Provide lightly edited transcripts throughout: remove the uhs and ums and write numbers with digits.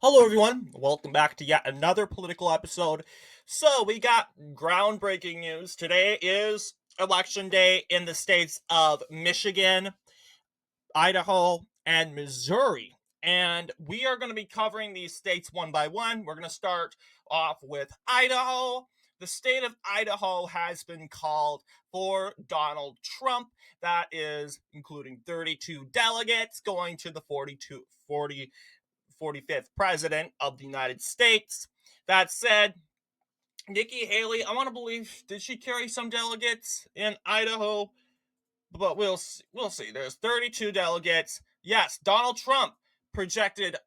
Hello, everyone. Welcome back to yet another political episode. So, we got groundbreaking news. Today is election day in the states of Michigan, Idaho, and Missouri. And we are going to be covering these states one by one. We're going to start off with Idaho. The state of Idaho has been called for Donald Trump. That is including 32 delegates going to the 45th president of the United States. That said, Nikki Haley, I want to believe, did she carry some delegates in Idaho? But we'll see. There's 32 delegates. Yes, Donald Trump projected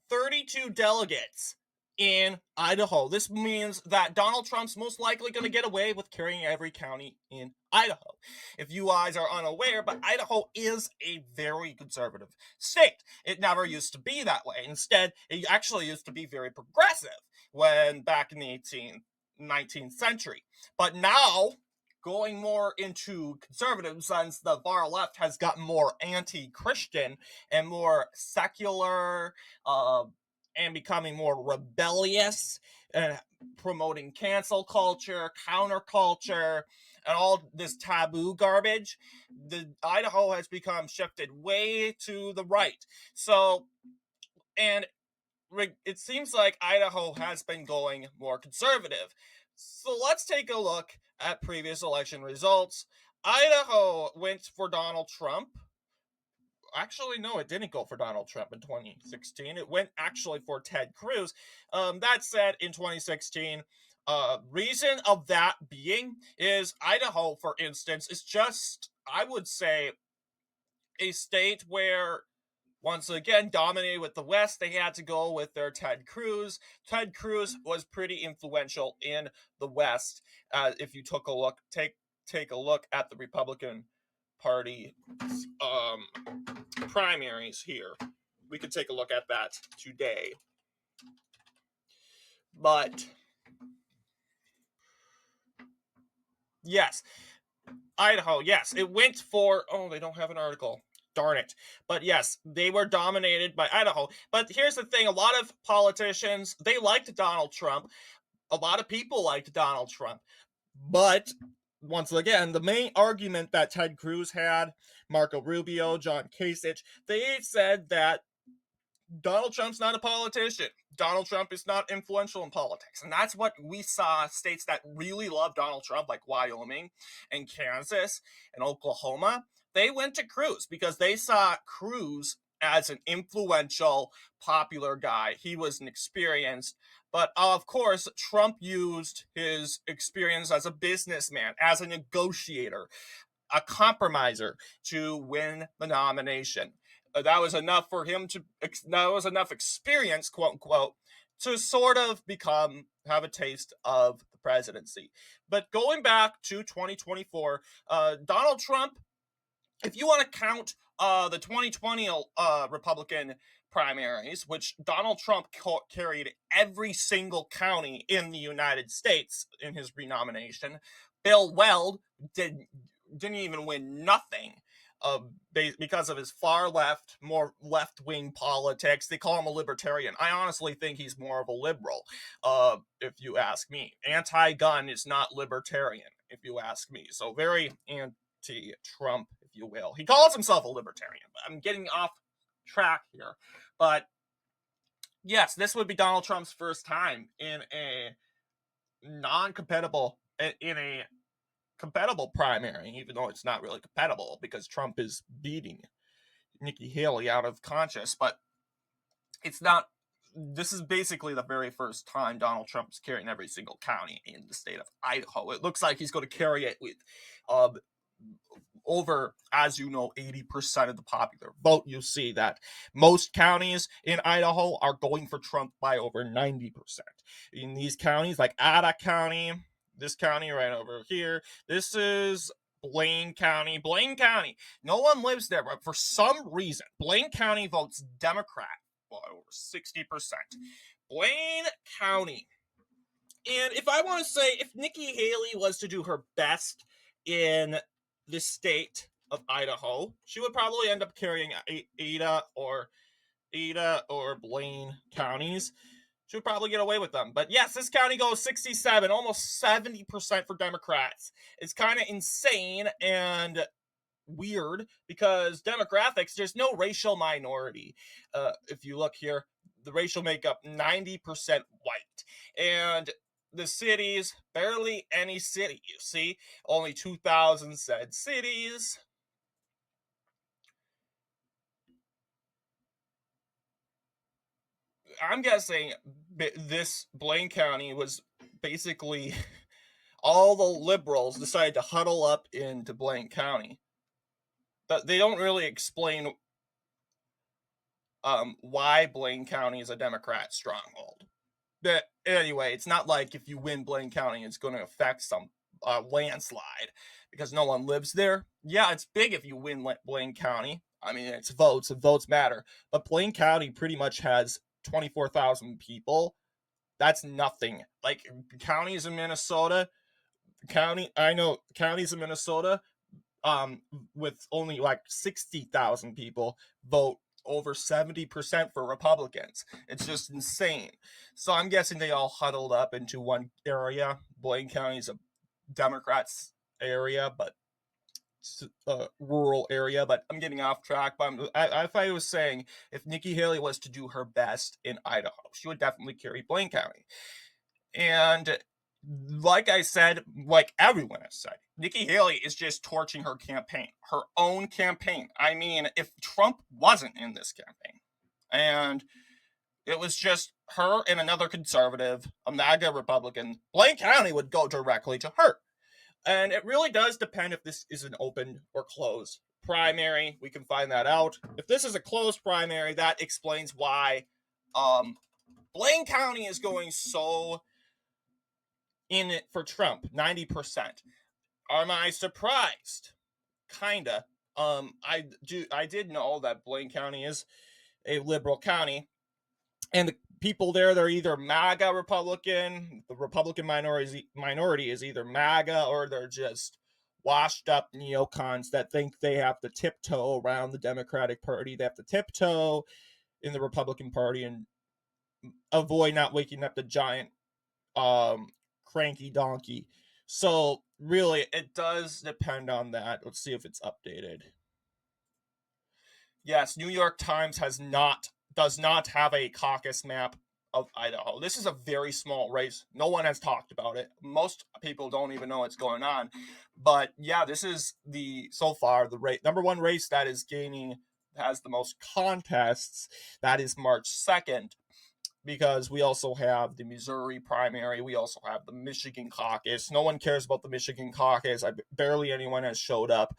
32 delegates in Idaho. This means that Donald Trump's most likely going to get away with carrying every county in Idaho. If you guys are unaware, but Idaho is a very conservative state. It never used to be that way. Instead, it actually used to be very progressive when back in the 19th century. But now, going more into conservative since the far left has gotten more anti-Christian and more secular, and becoming more rebellious and promoting cancel culture, counterculture, and all this taboo garbage. The Idaho has become shifted way to the right. So, and it seems like Idaho has been going more conservative. So let's take a look at previous election results. Idaho went for Donald Trump. Actually, no, it didn't go for Donald Trump in 2016. It went actually for Ted Cruz. That said, in 2016, reason of that being is Idaho, for instance, is just, I would say, a state where once again, dominated with the West, they had to go with their Ted Cruz. Ted Cruz was pretty influential in the West. If you took a look, take a look at the Republican Party primaries here. We could take a look at that today. But yes, Idaho, yes, it went for. Oh, they don't have an article. Darn it. But yes, they were dominated by Idaho. But here's the thing, a lot of politicians, they liked Donald Trump. A lot of people liked Donald Trump. But once again, the main argument that Ted Cruz had, Marco Rubio, John Kasich, they said that Donald Trump's not a politician. Donald Trump is not influential in politics. And that's what we saw states that really love Donald Trump, like Wyoming and Kansas and Oklahoma. They went to Cruz because they saw Cruz as an influential, popular guy. He was an experienced, but of course, Trump used his experience as a businessman, as a negotiator, a compromiser to win the nomination. That was enough for him to, that was enough experience, quote unquote, to sort of have a taste of the presidency. But going back to 2024, Donald Trump, if you want to count the 2020 Republican primaries, which Donald Trump carried every single county in the United States in his renomination, Bill Weld didn't even win nothing because of his far left, more left wing politics. They call him a libertarian. I honestly think he's more of a liberal, if you ask me. Anti gun is not libertarian, if you ask me. So very anti Trump, if you will. He calls himself a libertarian, but I'm getting off track here. But yes, this would be Donald Trump's first time in a non-compatible in a compatible primary, even though it's not really compatible because Trump is beating Nikki Haley out of Caucus. But it's not. This is basically the very first time Donald Trump's carrying every single county in the state of Idaho. It looks like he's going to carry it with over, as you know, 80% of the popular vote. You see that most counties in Idaho are going for Trump by over 90%. In these counties, like Ada County, this county right over here, this is Blaine County. Blaine County, no one lives there, but for some reason, Blaine County votes Democrat by over 60%. Blaine County. And if I want to say, if Nikki Haley was to do her best in the state of Idaho, she would probably end up carrying Ada or Ada or Blaine counties should probably get away with them. But yes, this county goes 67, almost 70% for Democrats. It's kind of insane and weird because demographics, there's no racial minority. If you look here, the racial makeup 90% white. And the cities, barely any city, you see, only 2,000 said cities. I'm guessing this Blaine County was basically all the liberals decided to huddle up into Blaine County. But they don't really explain why Blaine County is a Democrat stronghold. But anyway, it's not like if you win Blaine County, it's going to affect some landslide because no one lives there. Yeah, it's big if you win Blaine County. I mean, it's votes, and votes matter. But Blaine County pretty much has 24,000 people. That's nothing. Like counties in Minnesota, I know counties in Minnesota, with only like 60,000 people vote over 70% for Republicans. It's just insane. So I'm guessing they all huddled up into one area. Blaine County is a Democrats area, but rural area. But I'm getting off track. But if I was saying, if Nikki Haley was to do her best in Idaho, she would definitely carry Blaine County. And like I said, like everyone has said, Nikki Haley is just torching her campaign, her own campaign. I mean, if Trump wasn't in this campaign and it was just her and another conservative, a MAGA Republican, Blaine County would go directly to her. And it really does depend if this is an open or closed primary. We can find that out. If this is a closed primary, that explains why Blaine County is going so in it for Trump, 90%. Am I surprised? Kinda. I did know that Blaine County is a liberal county, and the people there, they're either MAGA Republican, the Republican minority is either MAGA, or they're just washed up neocons that think they have to tiptoe around the Democratic Party. They have to tiptoe in the Republican Party and avoid not waking up the giant cranky donkey. So really, it does depend on that. Let's see if it's updated. Yes, New York Times does not have a caucus map of Idaho. This is a very small race. No one has talked about it. Most people don't even know what's going on. But yeah, this is so far the number one race that has the most contests. That is March 2nd. Because we also have the Missouri primary, we also have the Michigan caucus. No one cares about the Michigan caucus. Barely anyone has showed up.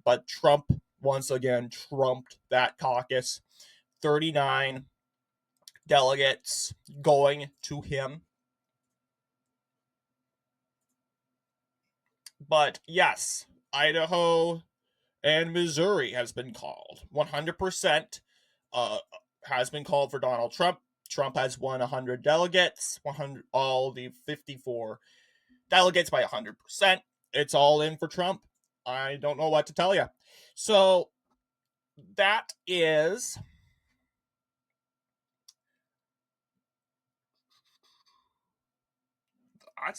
But Trump, once again, trumped that caucus. 39 delegates going to him. But yes, Idaho and Missouri has been called. 100% has been called for Donald Trump. Trump has won 100 delegates, 100, all the 54 delegates by 100%. It's all in for Trump. I don't know what to tell you. So that's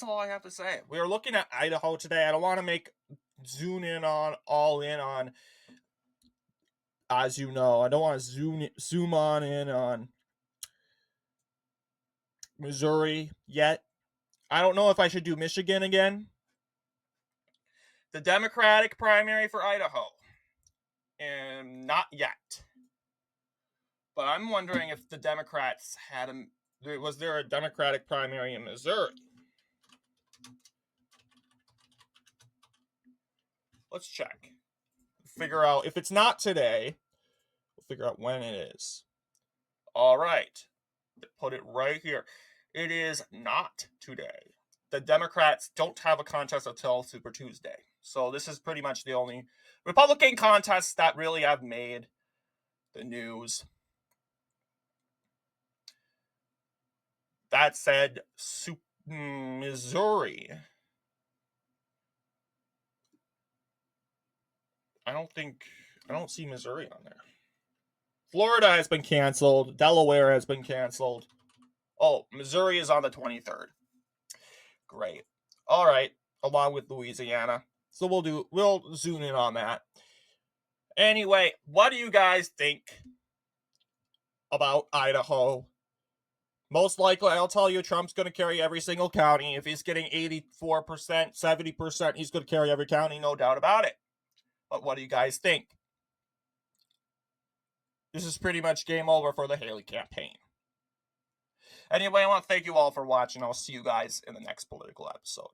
all I have to say. We are looking at Idaho today. I don't want to zoom in on, as you know, I don't want to zoom on in on Missouri yet. I don't know if I should do Michigan again. The Democratic primary for Idaho. And not yet. But I'm wondering if the Democrats was there a Democratic primary in Missouri? Let's check. Figure out if it's not today. We'll figure out when it is. All right. Put it right here. It is not today. The Democrats don't have a contest until Super Tuesday. So this is pretty much the only Republican contests that really have made the news. That said, Missouri. I don't see Missouri on there. Florida has been canceled. Delaware has been canceled. Oh, Missouri is on the 23rd. Great. All right, along with Louisiana. So we'll zoom in on that. Anyway, what do you guys think about Idaho? Most likely, I'll tell you, Trump's going to carry every single county. If he's getting 84%, 70%, he's going to carry every county, no doubt about it. But what do you guys think? This is pretty much game over for the Haley campaign. Anyway, I want to thank you all for watching. I'll see you guys in the next political episode.